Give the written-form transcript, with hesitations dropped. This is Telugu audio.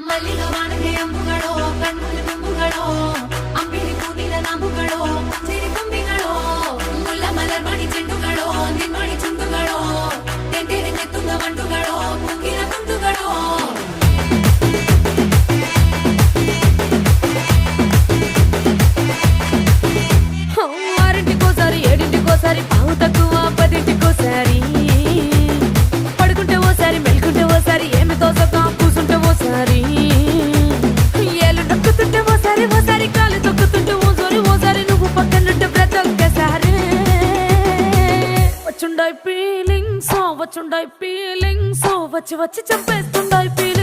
ಮಲ್ಲಿಗ ವಾಣಗೆ ಅಂಬುಗಳೋ ಕಣ್ಣುಗಳ ತುಂಬುಗಳೋ ಅಂಬಿಳಿ ಕೂದಿನ ನಾಮುಗಳೋ ಸಿರಿ ತುಂಬಿಗಳೋ ಮುಲ್ಲ ಮಲರ್ ಮಣಿ ಚೆಂಡುಗಳೋ ನಿನ್ಮಣಿ ಚುಂಡುಗಳೋ ತೆಂಟೆರೆ ನೆತ್ತುಂಗ ಮಂಡುಗಳೋ ಮುಗ್ಗಿನ ತುಂಡುಗಳೋ ఆరింటికోసారి ఏడింటికోసారి పావు తక్కువ పదింటికోసారి పడుకుంటే ఓసారి మెలుకుంటే ఓసారి ఏమి తోసక కూసుంటే ఓసారి ఏళ్ళు నొక్కుతుంటే ఓసారి ఓసారి కాలు తొక్కుతుంటే ఓసారి నువ్వు పక్కనుంటే ప్రతి ఒక్కసారి వచ్చుండాయి ఫీలింగ్స్ వచ్చి వచ్చి చంపేస్తుండాయి ఫీలింగ్స్